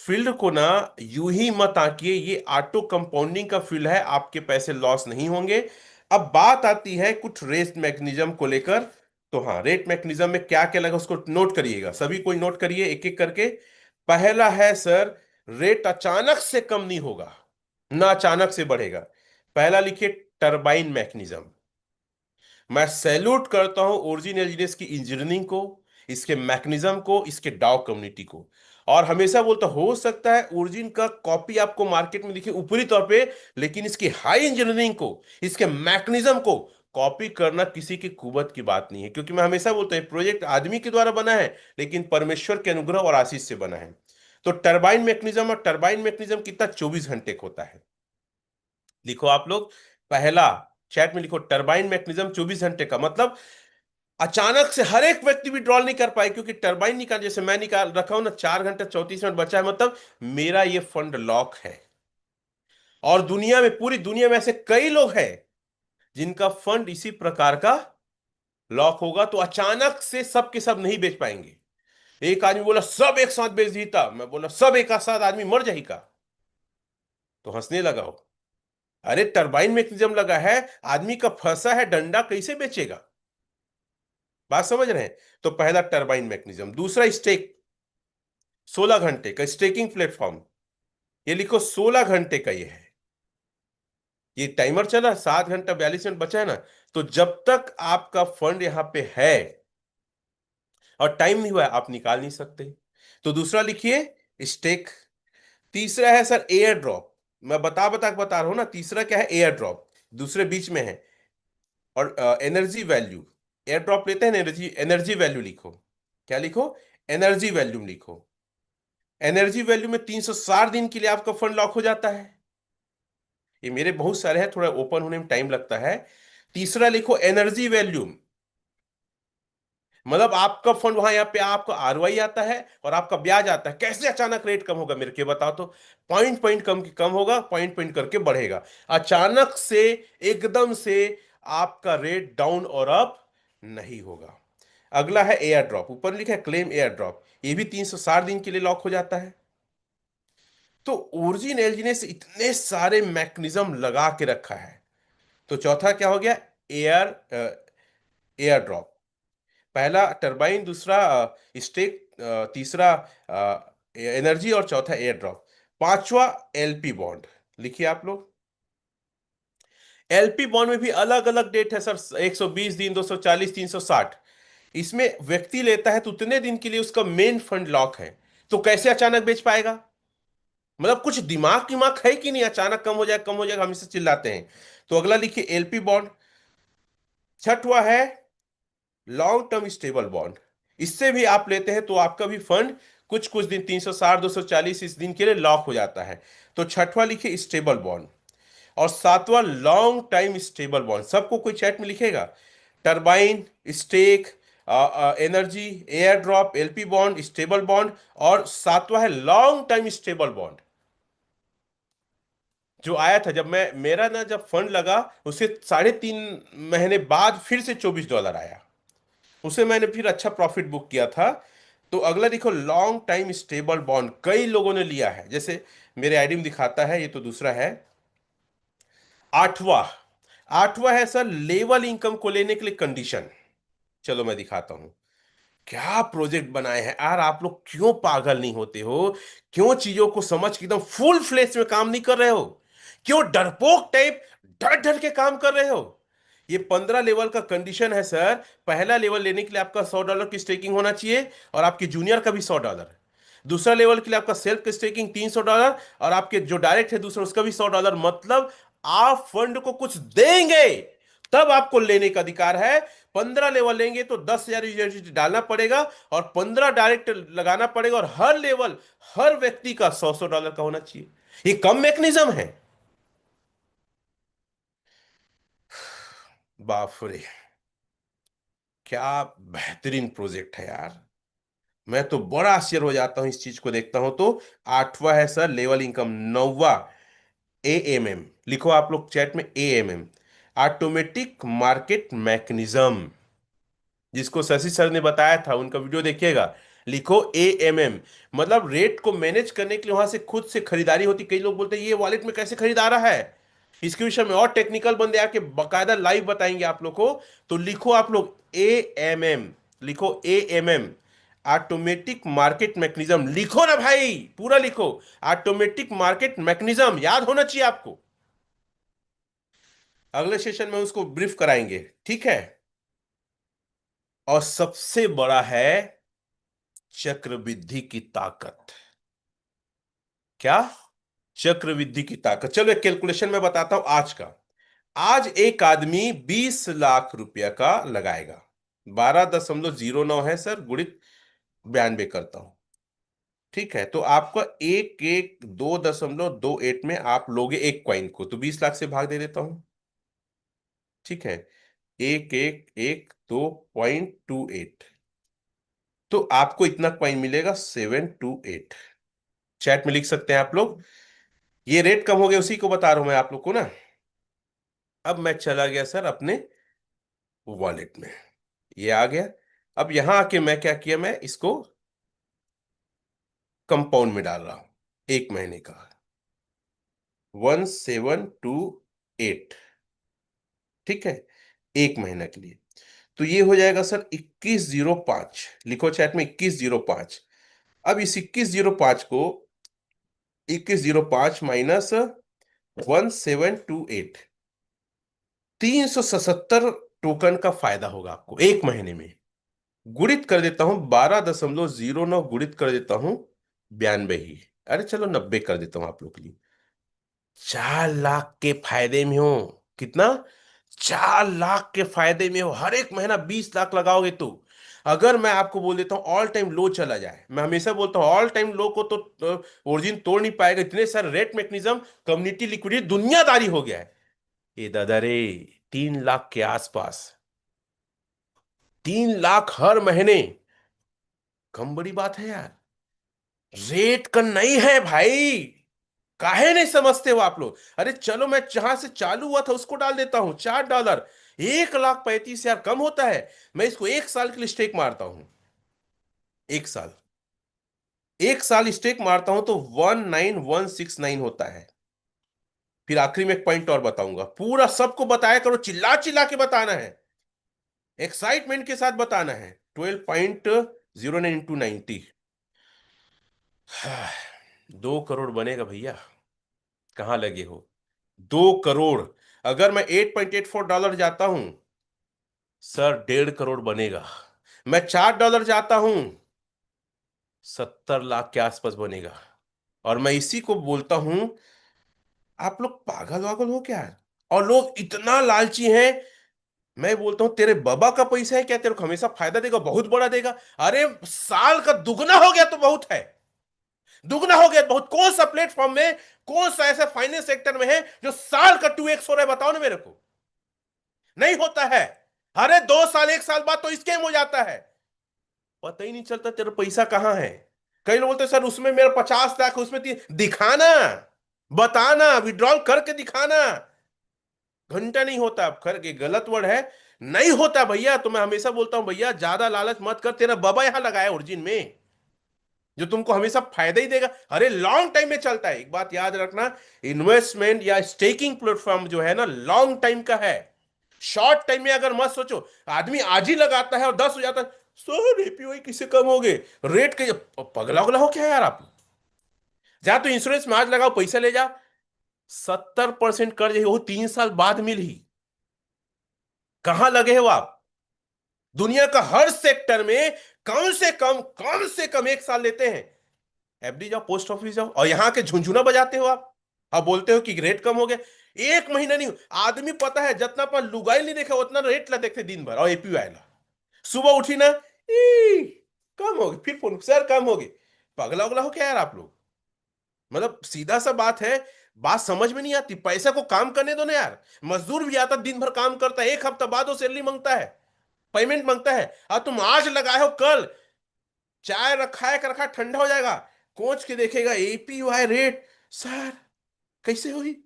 Field को ना यूं ही मत आंकिए, ये ऑटो कंपाउंडिंग का फील्ड है, आपके पैसे लॉस नहीं होंगे। अब बात आती है कुछ रेट मैकेनिज्म को लेकर। तो हाँ, रेट मैकेनिज्म में क्या क्या लगा उसको नोट करिएगा, सभी कोई नोट करिए एक एक करके। पहला है सर, रेट अचानक से कम नहीं होगा, ना अचानक से बढ़ेगा। पहला लिखिए, टरबाइन मैकेनिज्म। मैं सैल्यूट करता हूं ओरिजिन इंजीनियर्स की इंजीनियरिंग को, इसके मैकेनिज्म को, इसके डाउ कम्युनिटी को। और हमेशा बोलता, हो सकता है ओरिजिन का कॉपी आपको मार्केट में दिखे ऊपरी तौर पे, लेकिन इसकी हाई इंजीनियरिंग को, इसके मैकेनिज्म को कॉपी करना किसी की कुवत की बात नहीं है। क्योंकि मैं हमेशा बोलता हूं प्रोजेक्ट आदमी के द्वारा बना है, लेकिन परमेश्वर के अनुग्रह और आशीष से बना है। तो टरबाइन मैकेनिज्म, और टरबाइन मैकेनिज्म कितना, 24 घंटे का होता है। लिखो आप लोग, पहला चैट में लिखो, टरबाइन मैकेनिज्म 24 घंटे का मतलब अचानक से हर एक व्यक्ति विड्रॉल नहीं कर पाए। क्योंकि टरबाइन निकाल, जैसे मैं निकाल रखा हूं ना, 4 घंटे 34 मिनट बचा है, मतलब मेरा ये फंड लॉक है। और दुनिया में, पूरी दुनिया में ऐसे कई लोग हैं जिनका फंड इसी प्रकार का लॉक होगा। तो अचानक से सब के सब नहीं बेच पाएंगे। एक आदमी बोला सब एक साथ बेच देता, मैं बोला सब एक साथ आदमी मर जाएगा, तो हंसने लगा हो। अरे टरबाइन मैकेनिज्म लगा है, आदमी का फंसा है डंडा, कैसे बेचेगा? बात समझ रहे हैं? तो पहला टरबाइन मैकेनिज्म। दूसरा स्टेक, 16 घंटे का स्टेकिंग प्लेटफॉर्म। ये लिखो 16 घंटे का ये है। ये टाइमर चला, 7 घंटा 42 मिनट बचा है ना, तो जब तक आपका फंड यहां पे है और टाइम नहीं हुआ है, आप निकाल नहीं सकते। तो दूसरा लिखिए, स्टेक। तीसरा है सर एयर ड्रॉप। मैं बता रहा हूं ना, तीसरा क्या है, एयर ड्रॉप, दूसरे बीच में है। और एनर्जी वैल्यू, एयर ड्रॉप लेते हैं ना, एनर्जी एनर्जी वैल्यू लिखो। क्या लिखो? एनर्जी वैल्यू लिखो। एनर्जी वैल्यू में 360 दिन के लिए आपका फंड लॉक हो जाता है। ये मेरे बहुत सारे हैं, थोड़ा ओपन होने में टाइम लगता है। तीसरा लिखो, एनर्जी वैल्यू, मतलब आपका फंड वहां, यहाँ पे आपका आरओआई आता है और आपका ब्याज आता है। कैसे अचानक रेट कम होगा मेरे के बताओ तो? पॉइंट पॉइंट कम कम होगा, पॉइंट पॉइंट करके बढ़ेगा। अचानक से, एकदम से आपका रेट डाउन और अप नहीं होगा। अगला है एयर ड्रॉप, ऊपर लिखा है क्लेम एयर ड्रॉप। ये भी 360 दिन के लिए लॉक हो जाता है। तो ओरिजिन एलजी ने इतने सारे मैकेनिज्म लगा के रखा है। तो चौथा क्या हो गया? Air air drop. पहला टरबाइन, दूसरा स्टेक, तीसरा एनर्जी, और चौथा एयर ड्रॉप। पांचवा एलपी बॉन्ड। लिखिए आप लोग, एलपी बॉन्ड में भी अलग अलग डेट है सर, 120 दिन, 240, 360। इसमें व्यक्ति लेता है तो उतने दिन के लिए उसका मेन फंड लॉक है। तो कैसे अचानक बेच पाएगा? मतलब कुछ दिमाग दिमाग है कि नहीं, अचानक कम हो जाए कम हो जाएगा हमेशा चिल्लाते हैं। तो अगला लिखिए, एलपी बॉन्ड। छठवा है लॉन्ग टर्म स्टेबल बॉन्ड। इससे भी आप लेते हैं तो आपका भी फंड कुछ कुछ दिन, 360, 240 इस दिन के लिए लॉक हो जाता है। तो छठवां लिखिए, स्टेबल बॉन्ड। और सातवां लॉन्ग टाइम स्टेबल बॉन्ड। सबको कोई चैट में लिखेगा, turbine, stake, energy, air drop, LP bond, stable bond. और सातवां है लॉन्ग टाइम स्टेबल बॉन्ड, जो आया था जब मैं, मेरा ना जब फंड लगा, उससे 3.5 महीने बाद फिर से $24 आया। उसे मैंने फिर अच्छा प्रॉफिट बुक किया था। तो अगला देखो, लॉन्ग टाइम स्टेबल बॉन्ड कई लोगों ने लिया है, जैसे मेरे आईडी में दिखाता है, ये तो दूसरा है। आठवां, आठवां है सर लेवल इनकम को लेने के लिए कंडीशन। चलो मैं दिखाता हूं। क्या प्रोजेक्ट बनाए हैं यार, आप लोग क्यों पागल नहीं होते हो? क्यों चीजों को समझ के एकदम फुल फ्लेश में काम नहीं कर रहे हो? क्यों डरपोक टाइप डर डर के काम कर रहे हो? ये 15 लेवल का कंडीशन है सर। पहला लेवल लेने के लिए आपका $100 की स्टेकिंग होना चाहिए, और आपके जूनियर का भी $100। दूसरा लेवल के लिए आपका सेल्फ स्टेकिंग $300, और आपके जो डायरेक्ट है दूसरा, उसका भी $100। मतलब आप फंड को कुछ देंगे तब आपको लेने का अधिकार है। 15 लेवल लेंगे तो 10,000 यूएसडी डालना पड़ेगा, और 15 डायरेक्ट लगाना पड़ेगा, और हर लेवल, हर व्यक्ति का $100 का होना चाहिए। ये कम मैकेनिज्म है? बाप रे, क्या बेहतरीन प्रोजेक्ट है यार। मैं तो बड़ा आश्चर्य हो जाता हूं इस चीज को देखता हूं तो। आठवां है सर लेवल इनकम। नौवा एएमएम। लिखो आप लोग चैट में, एएमएम, ऑटोमेटिक मार्केट मैकेनिज्म, जिसको शशि सर ने बताया था, उनका वीडियो देखिएगा। लिखो AMM। मतलब रेट को मैनेज करने के लिए वहां से खुद से खरीदारी होती। कई लोग बोलते हैं ये वॉलेट में कैसे खरीदा रहा है, इसके विषय में और टेक्निकल बंदे आके बकायदा लाइव बताएंगे आप लोग को। तो लिखो आप लोग AMM, लिखो AMM, ऑटोमेटिक मार्केट मैकेनिज्म। लिखो ना भाई, पूरा लिखो, ऑटोमेटिक मार्केट मैकेनिज्म, याद होना चाहिए आपको। अगले सेशन में उसको ब्रीफ कराएंगे, ठीक है। और सबसे बड़ा है चक्रवृद्धि की ताकत। क्या? चक्रवृद्धि की ताकत। चलो एक कैलकुलेशन में बताता हूं आज का। आज एक आदमी 20 लाख रुपया का लगाएगा। 12.09 है सर, गुणित 92 करता हूं, ठीक है। तो आपका 11.228 में आप लोगे एक क्वाइन को, तो 20 लाख से भाग दे देता हूं, ठीक है। 1112.8, तो आपको इतना क्वाइन मिलेगा 728। चैट में लिख सकते हैं आप लोग। ये रेट कम हो गया, उसी को बता रहा हूं मैं आप लोग को ना। अब मैं चला गया सर अपने वॉलेट में, ये आ गया। अब यहां आके मैं क्या किया, मैं इसको कंपाउंड में डाल रहा हूं, एक महीने का 1728, ठीक है, एक महीना के लिए। तो ये हो जाएगा सर 2105। लिखो चैट में 2105। अब इस 2105 को 2105 माइनस 1728, 377 टोकन का फायदा होगा आपको एक महीने में। गुणित कर देता हूं 12.09, गुणित कर देता हूं 92 ही, अरे चलो 90 कर देता हूं आप लोग के लिए। 4 लाख के फायदे में हो। कितना? 4 लाख के फायदे में हो। हर एक महीना 20 लाख लगाओगे तो। अगर मैं आपको बोल देता हूं ऑल टाइम लो चला जाए, मैं हमेशा बोलता हूं ऑल टाइम लो को तो ओरिजिन तोड़ नहीं पाएगा, इतने सारे रेट मैकेनिज्म, कम्युनिटी लिक्विडिटी, दुनियादारी हो गया है। ये दादा रे, 3 लाख के आसपास, 3 लाख हर महीने, कम बड़ी बात है यार। रेट का नहीं है भाई, काहे नहीं समझते हो आप लोग? अरे चलो मैं जहां से चालू हुआ था उसको डाल देता हूं, $4, 1,35,000 कम होता है। मैं इसको एक साल के लिए स्टेक मारता हूं, एक साल, एक साल स्टेक मारता हूं तो 19169 होता है। फिर आखिरी में एक पॉइंट और बताऊंगा, पूरा सबको बताया करो, चिल्ला चिल्ला के बताना है, एक्साइटमेंट के साथ बताना है। 12.09 इंटू 90, 2 करोड़ बनेगा भैया, कहां लगे हो? 2 करोड़। अगर मैं $8.84 जाता हूं सर, 1.5 करोड़ बनेगा। मैं $4 जाता हूं, 70 लाख के आसपास बनेगा। और मैं इसी को बोलता हूं, आप लोग पागल वागल हो क्या? और लोग इतना लालची हैं। मैं बोलता हूं तेरे बाबा का पैसा है क्या, तेरे को हमेशा फायदा देगा, बहुत बड़ा देगा? अरे साल का दुगना हो गया तो बहुत है, दुगना हो गया तो बहुत। कौन सा प्लेटफॉर्म में, कौन सा ऐसा फाइनेंस सेक्टर में है जो साल का 2x हो रहा है, बताओ ना मेरे को। नहीं होता है। अरे 2 साल 1 साल बाद तो स्कैम हो जाता है, पता ही नहीं चलता तेरा पैसा कहां है। कई लोग बोलते हैं सर उसमें मेरा 50 लाख है, उसमें दिखाना, बताना, विड्रॉल करके दिखाना। घंटा नहीं होता, अब करके गलत वर्ड है, नहीं होता भैया। तो मैं हमेशा बोलता हूं भैया ज्यादा लालच मत कर, तेरा बाबा यहां लगाया ओरिजिन में, जो तुमको हमेशा फायदा ही देगा। अरे लॉन्ग टाइम में चलता है, एक बात याद रखना, इन्वेस्टमेंट या स्टेकिंग प्लेटफॉर्म जो है ना, लॉन्ग टाइम का है। शॉर्ट टाइम में अगर मत सोचो, आदमी आज ही लगाता है और 10 हो जाता है, सर एपीवाई किससे कम हो गए, रेट के, पगला उगला हो क्या यार आप? जा तो इंश्योरेंस में आज लगाओ, पैसा ले जा, 70% कर्ज है वो 3 साल बाद मिल ही। कहां लगे हो आप? दुनिया का हर सेक्टर में कम से कम 1 साल लेते हैं। एफडी जाओ, पोस्ट ऑफिस जाओ, और यहां के झुंझुना बजाते हो आप। आप बोलते हो कि रेट कम हो गया, एक महीना नहीं। आदमी पता है जितना पर लुगाई नहीं देखा उतना रेट ला देखते दिन भर, और एपीआई ला। सुबह उठी ना, कम हो गए, फिर फोन सर कम हो गए। पगला उगला हो क्या यार आप लोग? मतलब सीधा सा बात है, बात समझ में नहीं आती। पैसा को काम करने दो ना यार। मजदूर भी आता दिन भर काम करता है, एक हफ्ता बाद वो सैलरी मांगता है, पेमेंट मांगता है। और तुम आज लगाए हो, कल चाय रखा है, रखा ठंडा हो जाएगा, कोच के देखेगा एपीवाई रेट, सर कैसे हुई?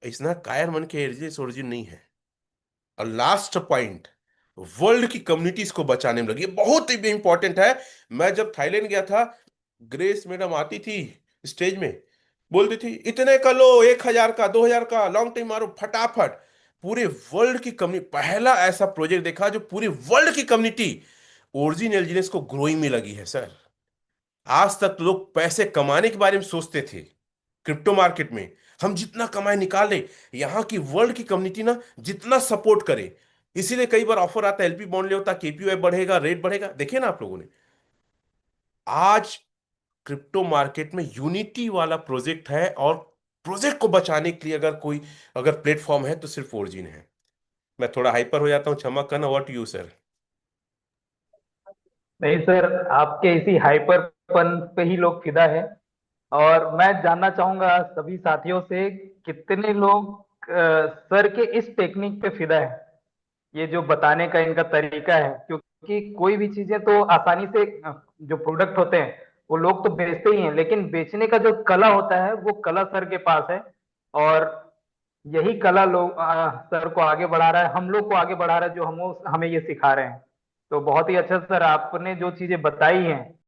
इतना कायर मन के एर्जिस ओरिजिन नहीं है। और लास्ट पॉइंट, वर्ल्ड की कम्युनिटीज को बचाने में लगी। ये बहुत ही इंपॉर्टेंट है। मैं जब थाईलैंड गया था, ग्रेस मैडम आती थी स्टेज में, बोलती थी इतने का लो, 1,000 का, 2,000 का, लॉन्ग टाइम मारो फटाफट। पूरे वर्ल्ड की कम्युनिटी, पहला ऐसा प्रोजेक्ट देखा जो पूरी वर्ल्ड की कम्युनिटी ओरिजिन एलजीनेस को ग्रोइंग में लगी है सर। आज तक लोग पैसे कमाने के बारे में सोचते थे क्रिप्टो मार्केट में, हम जितना कमाए निकाले। यहाँ की वर्ल्ड की कम्युनिटी ना जितना सपोर्ट करे, इसीलिए कई बार ऑफर आता है एलपी बॉन्ड ले, होता केपीओ बढ़ेगा, रेट बढ़ेगा। देखिए ना आप लोगों ने, आज क्रिप्टो मार्केट में यूनिटी वाला प्रोजेक्ट है, और प्रोजेक्ट को बचाने के लिए अगर कोई, अगर प्लेटफॉर्म है तो सिर्फ ओरिजिन है। मैं थोड़ा हाइपर हो जाता हूँ, क्षमा करना। What you sir? नहीं सर, आपके इसी हाइपरपन पे ही लोग फिदा है। और मैं जानना चाहूंगा सभी साथियों से, कितने लोग सर के इस टेक्निक पे फिदा है, ये जो बताने का इनका तरीका है। क्योंकि कोई भी चीजें तो आसानी से जो प्रोडक्ट होते हैं वो लोग तो बेचते ही हैं, लेकिन बेचने का जो कला होता है वो कला सर के पास है। और यही कला लोग सर को आगे बढ़ा रहा है, हम लोग को आगे बढ़ा रहा है, जो हम हमें ये सिखा रहे हैं। तो बहुत ही अच्छा सर, आपने जो चीजें बताई हैं